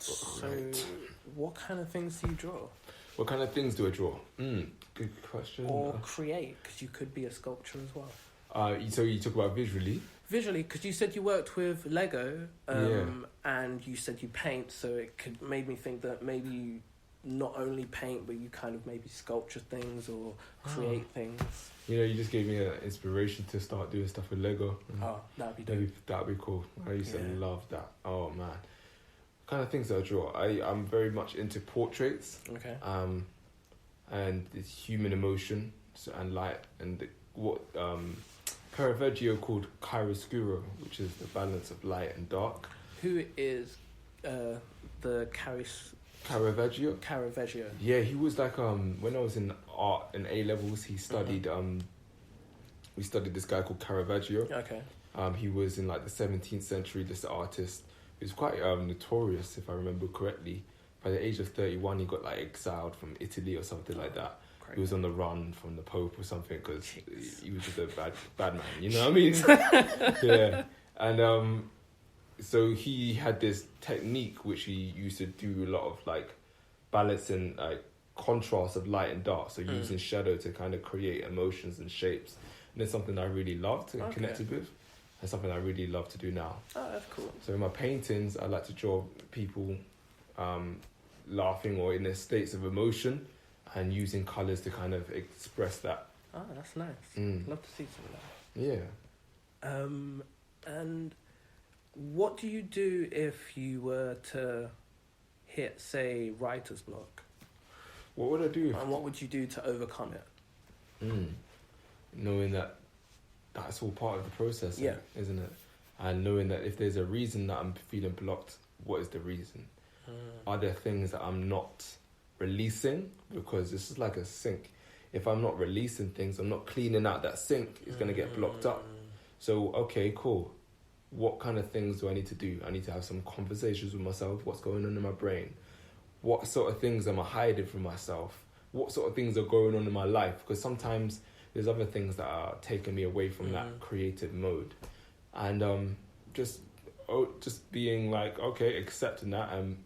So, Right. what kind of things do you draw? What kind of things do I draw? Good question. Or create? Because you could be a sculptor as well. So you talk about visually. Visually, because you said you worked with Lego, and you said you paint, so it made me think that maybe you not only paint, but you kind of maybe sculpture things or create things. You know, you just gave me an inspiration to start doing stuff with Lego. Oh, that'd be dope. Maybe that'd be cool. I used to love that. Oh man, what kind of things do I draw? I'm very much into portraits. Okay. And it's human emotion and light and what Caravaggio called chiaroscuro, which is the balance of light and dark. Who is the Caravaggio? Caravaggio. Yeah, he was like when I was in art in A levels, he studied we studied this guy called Caravaggio. Okay. He was in like the 17th century, this artist. He was quite notorious, if I remember correctly. By the age of 31, he got like exiled from Italy or something like that. He was on the run from the Pope or something because he was just a bad man, you know what I mean? Yeah. And so he had this technique which he used to do a lot of like balancing like contrast of light and dark. So using shadow to kind of create emotions and shapes. And it's something I really loved and connected with. And something I really love to do now. Oh, that's cool. So in my paintings, I like to draw people laughing or in their states of emotion and using colours to kind of express that. Oh, that's nice. Love to see some of that. Yeah. And what do you do if you were to hit, say, writer's block? What would I do? And what would you do to overcome it? Knowing that that's all part of the process, yeah, isn't it? And knowing that if there's a reason that I'm feeling blocked, what is the reason? Are there things that I'm not releasing? Because this is like a sink. If I'm not releasing things, I'm not cleaning out that sink, it's going to get blocked up. So, okay, cool. What kind of things do I need to do? I need to have some conversations with myself. What's going on in my brain? What sort of things am I hiding from myself? What sort of things are going on in my life? Because sometimes there's other things that are taking me away from that creative mode. And just being like, okay, accepting that and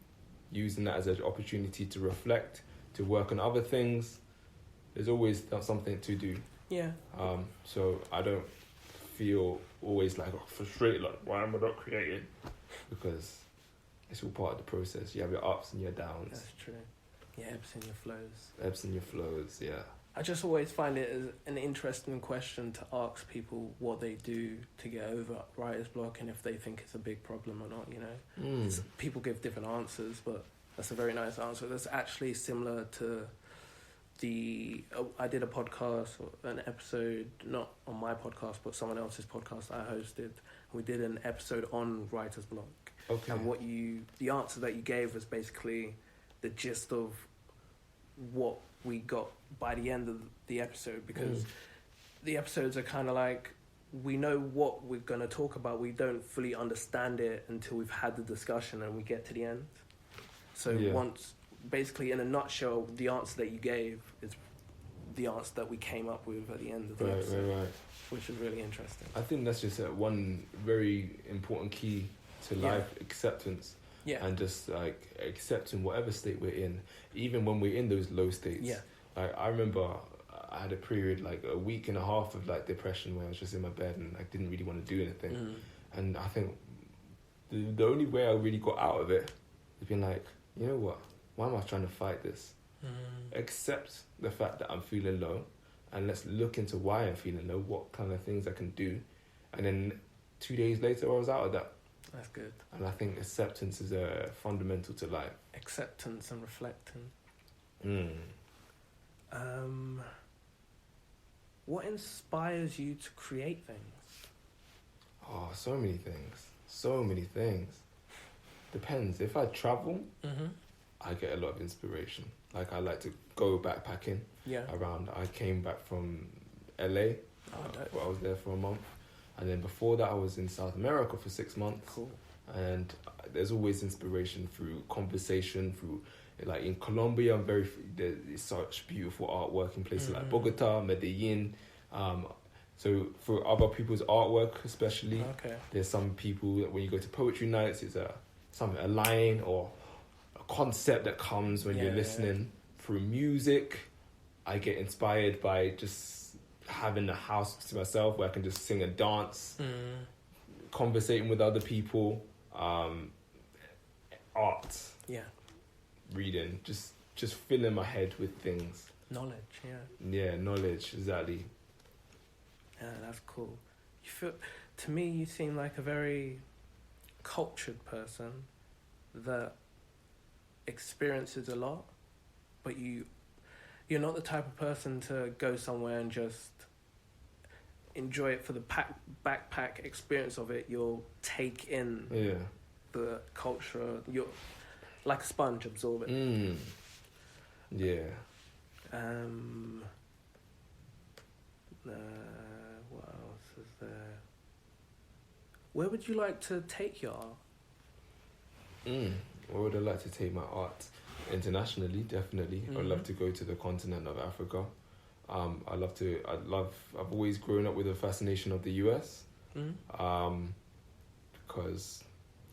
using that as an opportunity to reflect, to work on other things. There's always something to do. Yeah. So I don't feel always like frustrated, like, why am I not creating? Because it's all part of the process. You have your ups and your downs. That's true. Your ebbs and your flows. Ebbs and your flows, yeah. I just always find it as an interesting question to ask people what they do to get over writer's block and if they think it's a big problem or not, you know. People give different answers, but that's a very nice answer. That's actually similar to I did a podcast, an episode, not on my podcast, but someone else's podcast I hosted. We did an episode on writer's block. Okay. And the answer that you gave was basically the gist of what we got by the end of the episode, because the episodes are kind of like, we know what we're going to talk about, we don't fully understand it until we've had the discussion and we get to the end. So once, basically in a nutshell, the answer that you gave is the answer that we came up with at the end of the episode, right. Which is really interesting. I think that's just one very important key to life, acceptance. Yeah. And just like accepting whatever state we're in, even when we're in those low states. Yeah. Like I remember I had a period, like a week and a half of like depression where I was just in my bed and I didn't really want to do anything. And I think the only way I really got out of it has been like, you know what? Why am I trying to fight this? Accept the fact that I'm feeling low and let's look into why I'm feeling low, what kind of things I can do. And then 2 days later I was out of that. That's good. And I think acceptance is fundamental to life. Acceptance and reflecting. What inspires you to create things? Oh, so many things. Depends. If I travel, I get a lot of inspiration. Like I like to go backpacking around. I came back from LA. Where I was there for a month. And then before that, I was in South America for 6 months. Cool. And there's always inspiration through conversation, through, like in Colombia, there's such beautiful artwork in places like Bogota, Medellin. So for other people's artwork, especially, there's some people that when you go to poetry nights, it's a line or concept that comes when you're listening. Through music, I get inspired by just having a house to myself where I can just sing and dance, conversating with other people, art, reading, just filling my head with things. Knowledge, Yeah, knowledge, exactly. Yeah, that's cool. To me, you seem like a very cultured person that experiences a lot, but you're not the type of person to go somewhere and just enjoy it for the backpack experience of it. You'll take in the culture. You're like a sponge, absorb it. Yeah. What else is there? Where would you like to take your art? Where would I like to take my art? Internationally, definitely. I'd love to go to the continent of Africa. I've always grown up with a fascination of the US, because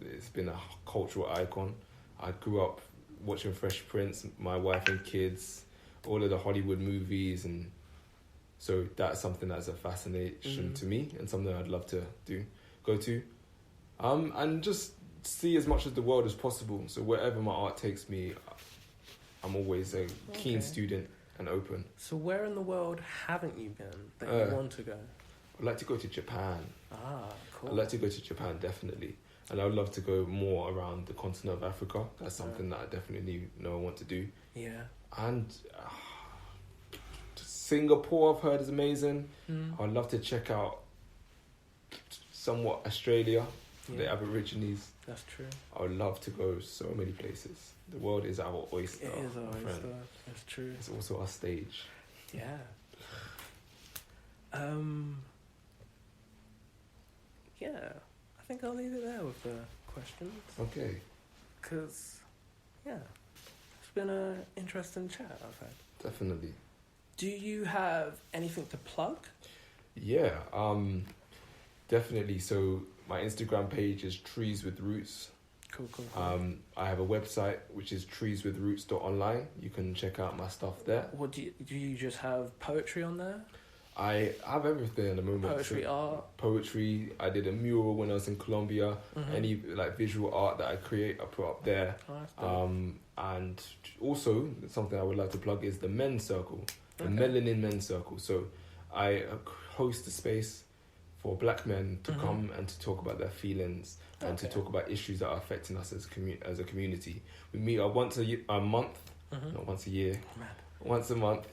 it's been a cultural icon. I grew up watching Fresh Prince, my wife and kids, all of the Hollywood movies, and so that's something that's a fascination to me and something I'd love to go to, and just see as much of the world as possible. So wherever my art takes me, I'm always a keen student and open. So where in the world haven't you been that you want to go? I'd like to go to Japan. Cool. I'd like to go to Japan, definitely. And I would love to go more around the continent of Africa. That's something that I definitely know I want to do. Yeah. And Singapore, I've heard, is amazing. I'd love to check out somewhat Australia, the Aborigines. That's true. I would love to go so many places. The world is our oyster. It is our oyster. That's true. It's also our stage. Yeah. Yeah. I think I'll leave it there with the questions. Okay. Because, it's been an interesting chat I've had. Definitely. Do you have anything to plug? Yeah, definitely. So my Instagram page is Trees with Roots. Cool. I have a website which is treeswithroots.online. You can check out my stuff there. What do you just have poetry on there? I have everything at the moment. Poetry, art. Poetry. I did a mural when I was in Colombia. Any like visual art that I create, I put up there. And also something I would like to plug is the men's circle, the Melanin Men's Circle. So I host a space for black men to come and to talk about their feelings and to talk about issues that are affecting us as a community. We meet once a month, not once a year, once a month,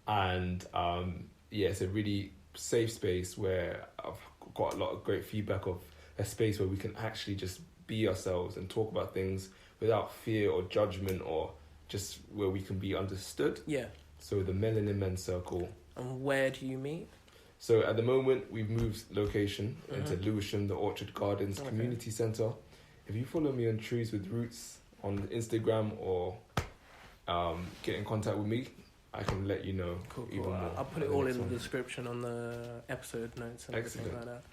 and it's a really safe space where I've got a lot of great feedback of a space where we can actually just be ourselves and talk about things without fear or judgment, or just where we can be understood. Yeah. So the Melanin Men's Circle. And where do you meet? So at the moment, we've moved location into Lewisham, the Orchard Gardens Community Centre. If you follow me on Trees with Roots on Instagram or get in contact with me, I can let you know even more. I'll put it all in the description on the episode notes and everything like that.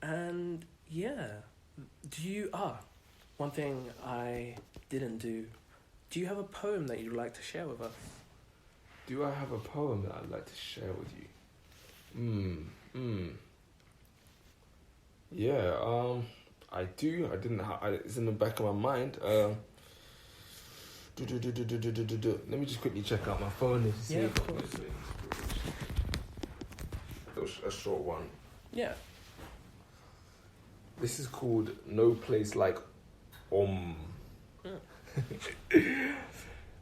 And one thing I didn't do. Do you have a poem that you'd like to share with us? Do I have a poem that I'd like to share with you? Yeah, I do. I didn't. It's in the back of my mind. Let me just quickly check out my phone and see if I've got a short one. Yeah. This is called No Place Like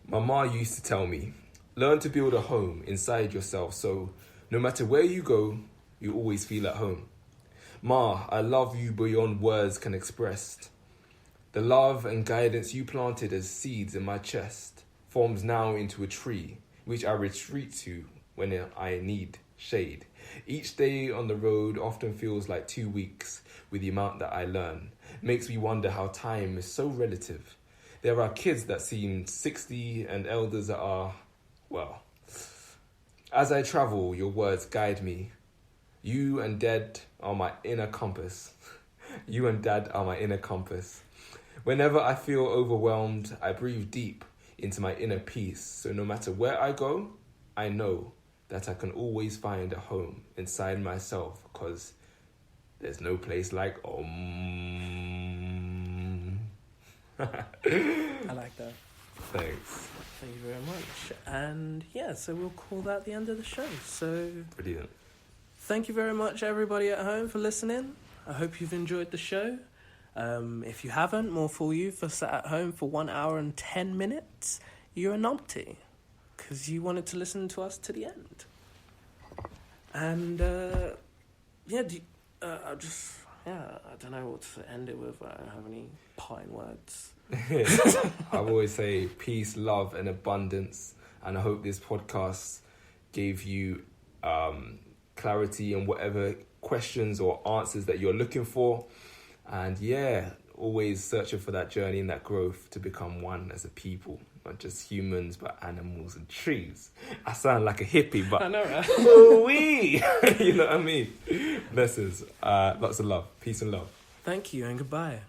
My ma used to tell me, learn to build a home inside yourself so no matter where you go, you always feel at home. Ma, I love you beyond words can express. The love and guidance you planted as seeds in my chest forms now into a tree, which I retreat to when I need shade. Each day on the road often feels like 2 weeks with the amount that I learn. Makes me wonder how time is so relative. There are kids that seem 60 and elders that are, well. As I travel, your words guide me. You and Dad are my inner compass. You and Dad are my inner compass. Whenever I feel overwhelmed, I breathe deep into my inner peace. So no matter where I go, I know that I can always find a home inside myself, because there's no place like Om. I like that. Thanks. Thank you very much. And yeah, so we'll call that the end of the show. So Brilliant. thank you very much, everybody at home, for listening. I hope you've enjoyed the show. If you haven't, more for you for sat at home for 1 hour and 10 minutes. You're a numpty, because you wanted to listen to us to the end. And I don't know what to end it with. I don't have any parting words. I always say peace, love, and abundance. And I hope this podcast gave you clarity on whatever questions or answers that you're looking for. And yeah, always searching for that journey and that growth to become one as a people. Not just humans, but animals and trees. I sound like a hippie, but I know, right? ooh-wee. You know what I mean? Blessings. Lots of love. Peace and love. Thank you and goodbye.